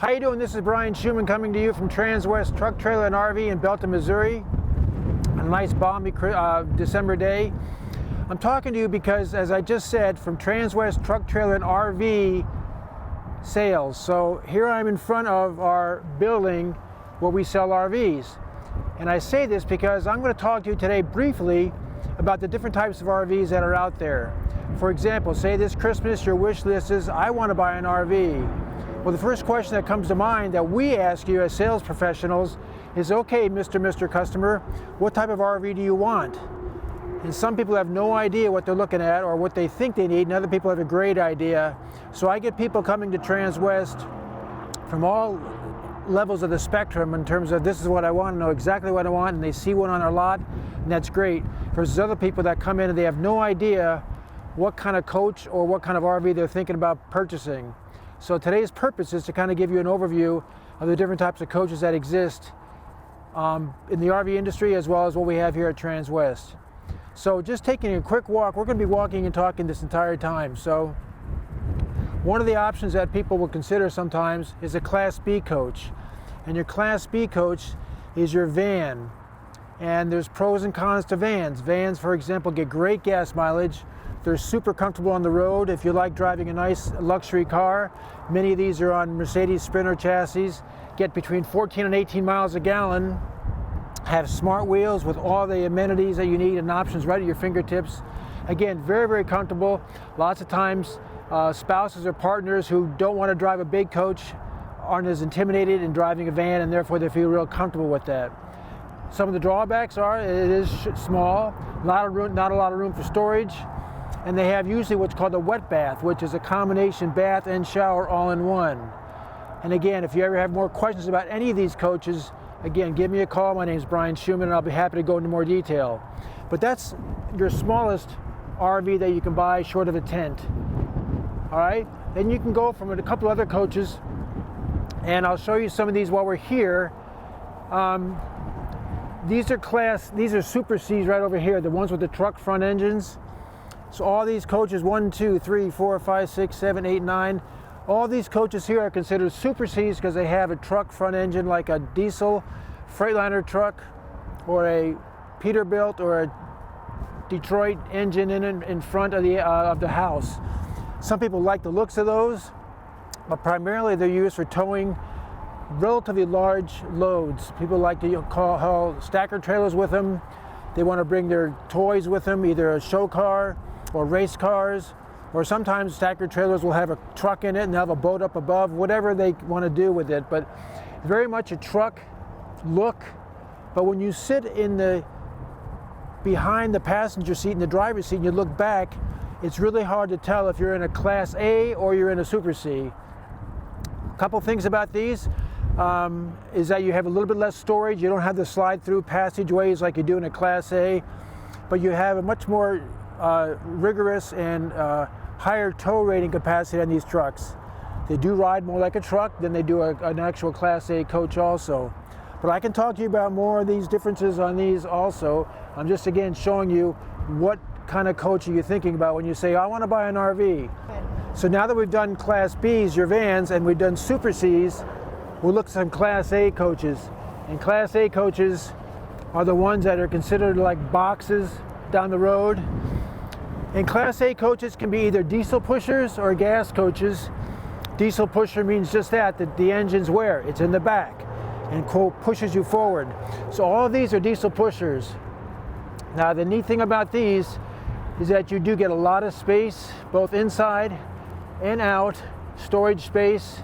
How you doing? This is Brian Schumann coming to you from Transwest Truck, Trailer, and RV in Belton, Missouri. A nice balmy December day. I'm talking to you because, as I just said, from Transwest Truck, Trailer, and RV sales. So here I'm in front of our building where we sell RVs. And I say this because I'm going to talk to you today briefly about the different types of RVs that are out there. For example, say this Christmas your wish list is, I want to buy an RV. Well, the first question that comes to mind that we ask you as sales professionals is, okay, Mr. Customer, what type of RV do you want? And some people have no idea what they're looking at or what they think they need, and other people have a great idea. So I get people coming to Transwest from all levels of the spectrum in terms of, this is what I want, know exactly what I want, and they see one on our lot, and that's great. Versus other people that come in and they have no idea what kind of coach or what kind of RV they're thinking about purchasing. So today's purpose is to kind of give you an overview of the different types of coaches that exist in the RV industry, as well as what we have here at Transwest. So just taking a quick walk, we're going to be walking and talking this entire time. So one of the options that people will consider sometimes is a Class B coach. And your Class B coach is your van. And there's pros and cons to vans. Vans, for example, get great gas mileage. They're super comfortable on the road. If you like driving a nice luxury car, many of these are on Mercedes Sprinter chassis, get between 14 and 18 miles a gallon, have smart wheels with all the amenities that you need and options right at your fingertips. Again, very, very comfortable. Lots of times, spouses or partners who don't want to drive a big coach aren't as intimidated in driving a van, and therefore they feel real comfortable with that. Some of the drawbacks are it is small, not a lot of room for storage. And they have usually what's called a wet bath, which is a combination bath and shower all in one. And again, if you ever have more questions about any of these coaches, again, give me a call. My name is Brian Schumann, and I'll be happy to go into more detail. But that's your smallest RV that you can buy short of a tent. All right? Then you can go from a couple other coaches, and I'll show you some of these while we're here. These are Super Cs right over here, the ones with the truck front engines. So all these coaches, 1, 2, 3, 4, 5, 6, 7, 8, 9, all these coaches here are considered Super Cs because they have a truck front engine like a diesel Freightliner truck or a Peterbilt or a Detroit engine in front of the house. Some people like the looks of those, but primarily they're used for towing relatively large loads. People like to haul stacker trailers with them. They want to bring their toys with them, either a show car or race cars, or sometimes stacker trailers will have a truck in it and have a boat up above, whatever they want to do with it. But very much a truck look. But when you sit behind the passenger seat in the driver's seat and you look back, it's really hard to tell if you're in a Class A or you're in a Super C. A couple things about these is that you have a little bit less storage. You don't have the slide-through passageways like you do in a Class A, but you have a much more rigorous and higher tow rating capacity on these trucks. They do ride more like a truck than they do an actual Class A coach also. But I can talk to you about more of these differences on these also. I'm just again showing you what kind of coach are you thinking about when you say, I want to buy an RV. So now that we've done Class Bs, your vans, and we've done Super Cs, we'll look at some Class A coaches. And Class A coaches are the ones that are considered like boxes down the road. And Class A coaches can be either diesel pushers or gas coaches. Diesel pusher means just that the engine's where? It's in the back and quote pushes you forward. So all of these are diesel pushers. Now the neat thing about these is that you do get a lot of space, both inside and out, storage space.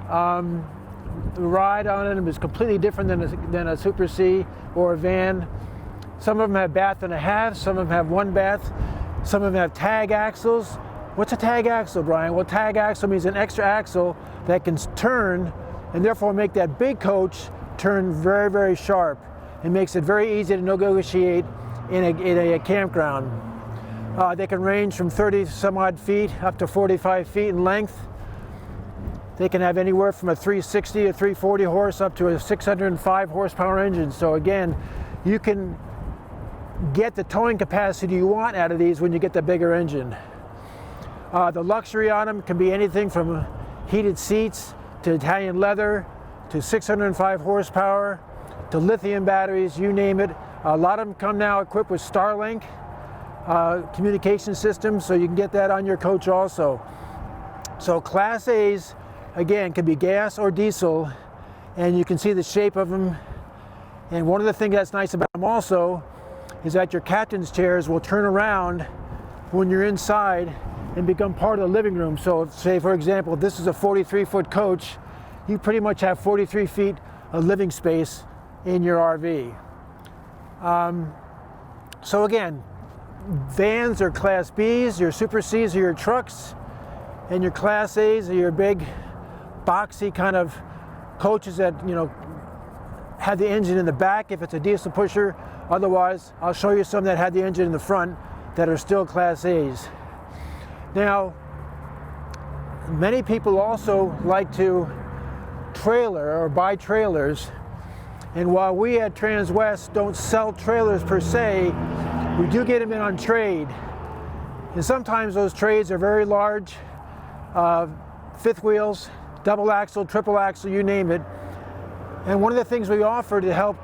The ride on them is completely different than a Super C or a van. Some of them have bath and a half, some of them have one bath, some of them have tag axles. What's a tag axle, Brian? Well, tag axle means an extra axle that can turn and therefore make that big coach turn very, very sharp. It makes it very easy to negotiate in a campground. They can range from 30 some odd feet up to 45 feet in length. They can have anywhere from a 360 or 340 horse up to a 605 horsepower engine. So again, you can get the towing capacity you want out of these when you get the bigger engine. The luxury on them can be anything from heated seats to Italian leather, to 605 horsepower, to lithium batteries, you name it. A lot of them come now equipped with Starlink communication systems, so you can get that on your coach also. So Class A's, again, can be gas or diesel, and you can see the shape of them. And one of the things that's nice about them also is that your captain's chairs will turn around when you're inside and become part of the living room. So say, for example, this is a 43-foot coach, you pretty much have 43 feet of living space in your RV. So again, vans are Class B's, your Super C's are your trucks, and your Class A's are your big, boxy kind of coaches that, you know, have the engine in the back if it's a diesel pusher. Otherwise, I'll show you some that had the engine in the front that are still Class A's. Now, many people also like to trailer or buy trailers, and while we at Transwest don't sell trailers per se, we do get them in on trade. And sometimes those trades are very large, fifth wheels, double axle, triple axle, you name it. And one of the things we offer to help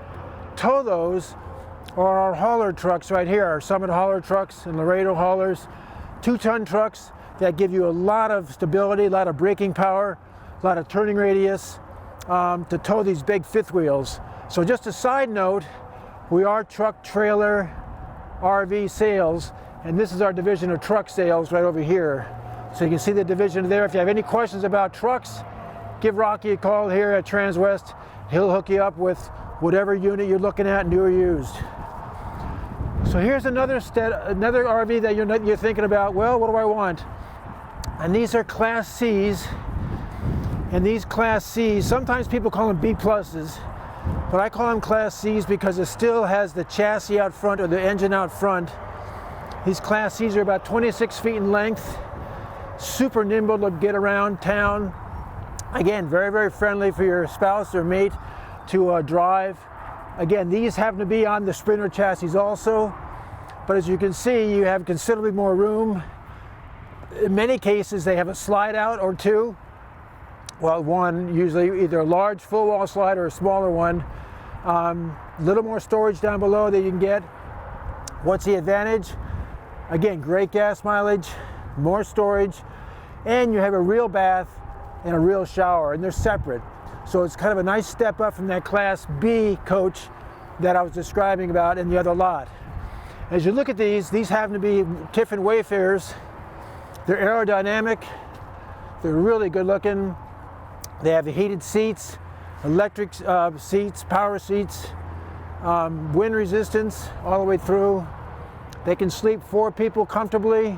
tow those are our hauler trucks right here, our Summit hauler trucks and Laredo haulers, 2-ton trucks that give you a lot of stability, a lot of braking power, a lot of turning radius to tow these big fifth wheels. So just a side note, we are truck, trailer, RV sales, and this is our division of truck sales right over here. So you can see the division there. If you have any questions about trucks, give Rocky a call here at Transwest. He'll hook you up with whatever unit you're looking at, new or used. So here's another RV that you're thinking about. Well, what do I want? And these are Class C's. And these Class C's, sometimes people call them B pluses, but I call them Class C's because it still has the chassis out front or the engine out front. These Class C's are about 26 feet in length, super nimble to get around town. Again, very, very friendly for your spouse or mate to drive. Again, these happen to be on the Sprinter chassis also, but as you can see, you have considerably more room. In many cases, they have a slide out or two. Well, one, usually either a large full wall slide or a smaller one. A little more storage down below that you can get. What's the advantage? Again, great gas mileage, more storage, and you have a real bath and a real shower, and they're separate. So it's kind of a nice step up from that Class B coach that I was describing about in the other lot. As you look at these happen to be Tiffin Wayfarers. They're aerodynamic, they're really good looking. They have the heated seats, electric seats, power seats, wind resistance all the way through. They can sleep 4 people comfortably,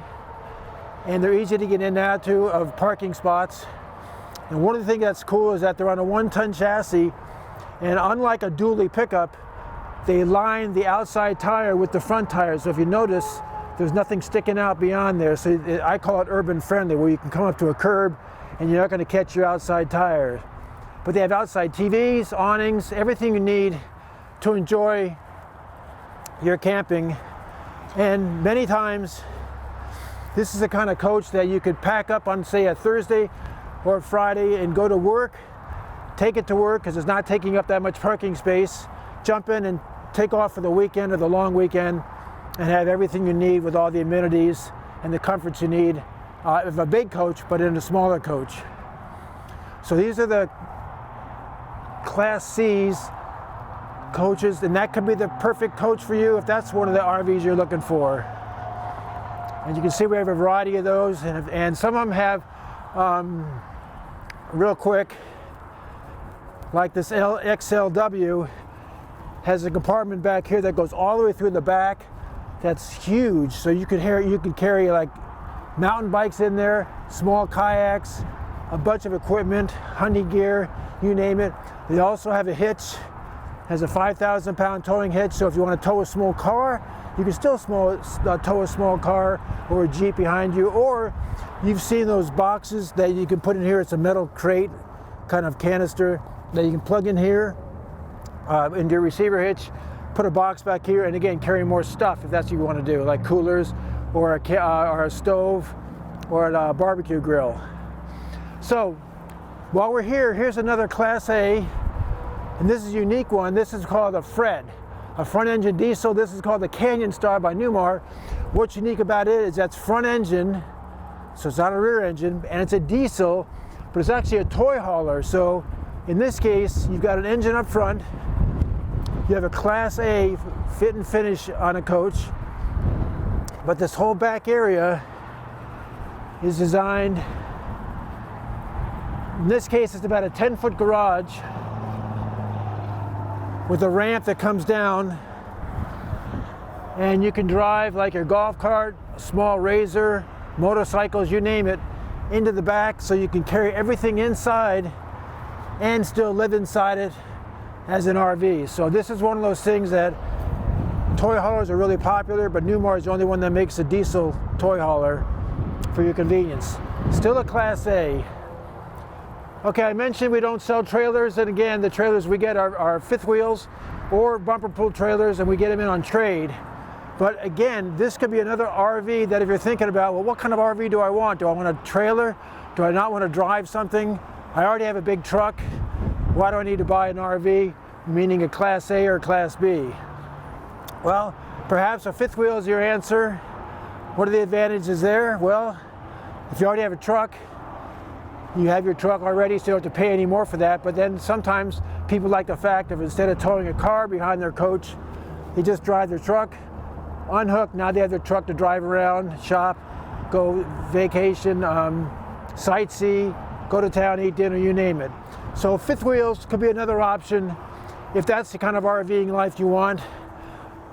and they're easy to get in and out to of parking spots. And one of the things that's cool is that they're on a 1-ton chassis, and unlike a dually pickup, they line the outside tire with the front tire. So if you notice, there's nothing sticking out beyond there. So I call it urban friendly, where you can come up to a curb and you're not going to catch your outside tire. But they have outside TVs, awnings, everything you need to enjoy your camping. And many times, this is the kind of coach that you could pack up on, say, a Thursday or a Friday and go to work, take it to work because it's not taking up that much parking space, jump in and take off for the weekend or the long weekend and have everything you need with all the amenities and the comforts you need of a big coach, but in a smaller coach. So these are the Class C's coaches, and that could be the perfect coach for you if that's one of the RVs you're looking for. And you can see we have a variety of those, and some of them have, real quick, like this XLW has a compartment back here that goes all the way through the back. That's huge, so you could carry like mountain bikes in there, small kayaks, a bunch of equipment, hunting gear, you name it. They also have a hitch, has a 5,000-pound towing hitch, so if you want to tow a small car, you can still tow a small car or a Jeep behind you, or you've seen those boxes that you can put in here. It's a metal crate, kind of canister that you can plug in here into your receiver hitch, put a box back here, and again, carry more stuff if that's what you want to do, like coolers or a stove or a barbecue grill. So While we're here, here's another Class A, and this is a unique one. This is called a Fred, a front engine diesel. This is called the Canyon Star by Newmar. What's unique about it is that's front engine, so it's not a rear engine, and it's a diesel, but it's actually a toy hauler. So in this case, you've got an engine up front, you have a Class A fit and finish on a coach, but this whole back area is designed, in this case it's about a 10-foot garage with a ramp that comes down, and you can drive like your golf cart, a small razor, motorcycles, you name it, into the back, so you can carry everything inside and still live inside it as an RV. So this is one of those things that toy haulers are really popular, but Newmar is the only one that makes a diesel toy hauler for your convenience. Still a Class A. Okay, I mentioned we don't sell trailers, and again, the trailers we get are fifth wheels or bumper pull trailers, and we get them in on trade. But again, this could be another RV that if you're thinking about, well, what kind of RV do I want? Do I want a trailer? Do I not want to drive something? I already have a big truck. Why do I need to buy an RV, meaning a Class A or Class B? Well, perhaps a fifth wheel is your answer. What are the advantages there? Well, if you already have a truck, you have your truck already, so you don't have to pay any more for that. But then sometimes people like the fact of instead of towing a car behind their coach, they just drive their truck, unhook, now they have their truck to drive around, shop, go vacation, sightsee, go to town, eat dinner, you name it. So fifth wheels could be another option if that's the kind of RVing life you want.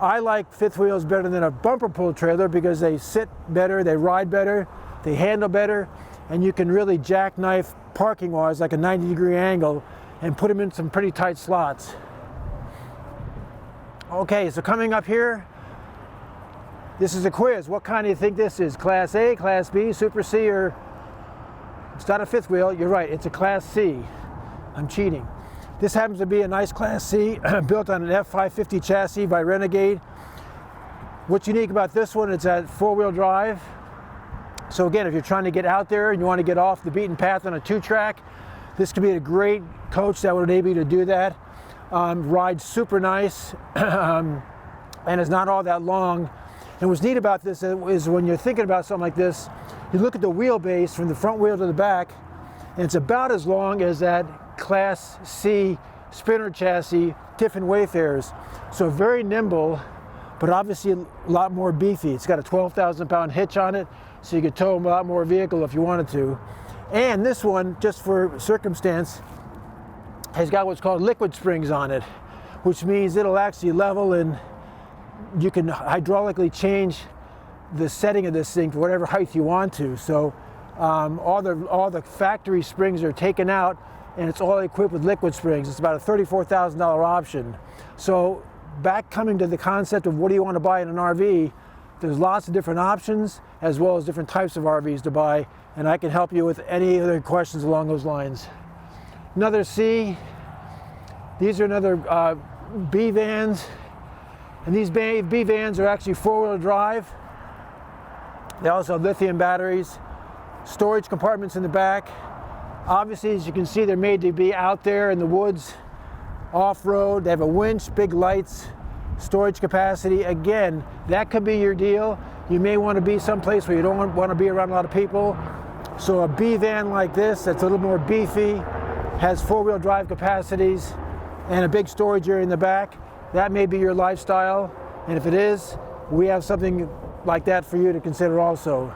I like fifth wheels better than a bumper pull trailer because they sit better, they ride better, they handle better, and you can really jackknife parking wise like a 90-degree angle and put them in some pretty tight slots. Okay, so coming up here, this is a quiz. What kind do you think this is? Class A, Class B, Super C, or it's not a fifth wheel? You're right, it's a Class C. I'm cheating. This happens to be a nice Class C built on an F550 chassis by Renegade. What's unique about this one, it's at four-wheel drive. So again, if you're trying to get out there and you want to get off the beaten path on a two-track, this could be a great coach that would enable you to do that. Rides super nice and is not all that long. And what's neat about this is when you're thinking about something like this, you look at the wheelbase from the front wheel to the back, and it's about as long as that Class C Sprinter chassis Tiffin Wayfarers. So very nimble, but obviously a lot more beefy. It's got a 12,000-pound hitch on it, so you could tow a lot more vehicle if you wanted to. And this one, just for circumstance, has got what's called liquid springs on it, which means it'll actually level and you can hydraulically change the setting of this thing to whatever height you want to. So all the factory springs are taken out, and it's all equipped with liquid springs. It's about a $34,000 option. So back coming to the concept of what do you want to buy in an RV, there's lots of different options as well as different types of RVs to buy, and I can help you with any other questions along those lines. Another C, these are another B vans, and these B vans are actually four-wheel drive. They also have lithium batteries, storage compartments in the back. Obviously, as you can see, they're made to be out there in the woods, off-road. They have a winch, big lights, storage capacity. Again, that could be your deal. You may want to be someplace where you don't want to be around a lot of people. So a B van like this, that's a little more beefy, has four-wheel drive capacities, and a big storage area in the back, that may be your lifestyle. And if it is, we have something like that for you to consider also.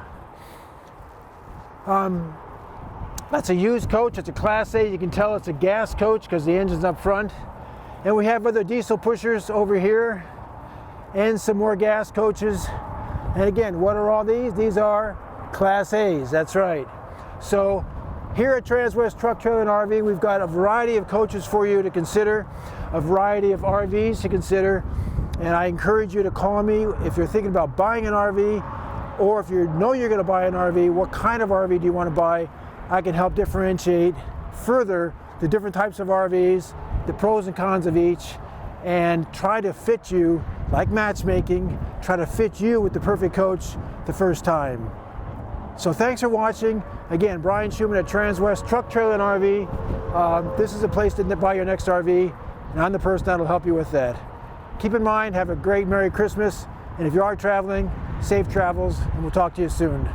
That's a used coach. It's a Class A. You can tell it's a gas coach because the engine's up front. And we have other diesel pushers over here and some more gas coaches. And again, what are all these? These are Class A's, that's right. So here at Transwest Truck, Trailer, and RV, we've got a variety of coaches for you to consider, a variety of RVs to consider. And I encourage you to call me if you're thinking about buying an RV, or if you know you're going to buy an RV, what kind of RV do you want to buy? I can help differentiate further the different types of RVs, the pros and cons of each, and try to fit you, like matchmaking, try to fit you with the perfect coach the first time. So thanks for watching, Again, Brian Schumann at Transwest Truck, Trailer, and RV. This is a place to buy your next RV, and I'm the person that'll help you with that. Keep in mind, have a great Merry Christmas, and if you are traveling, safe travels, and we'll talk to you soon.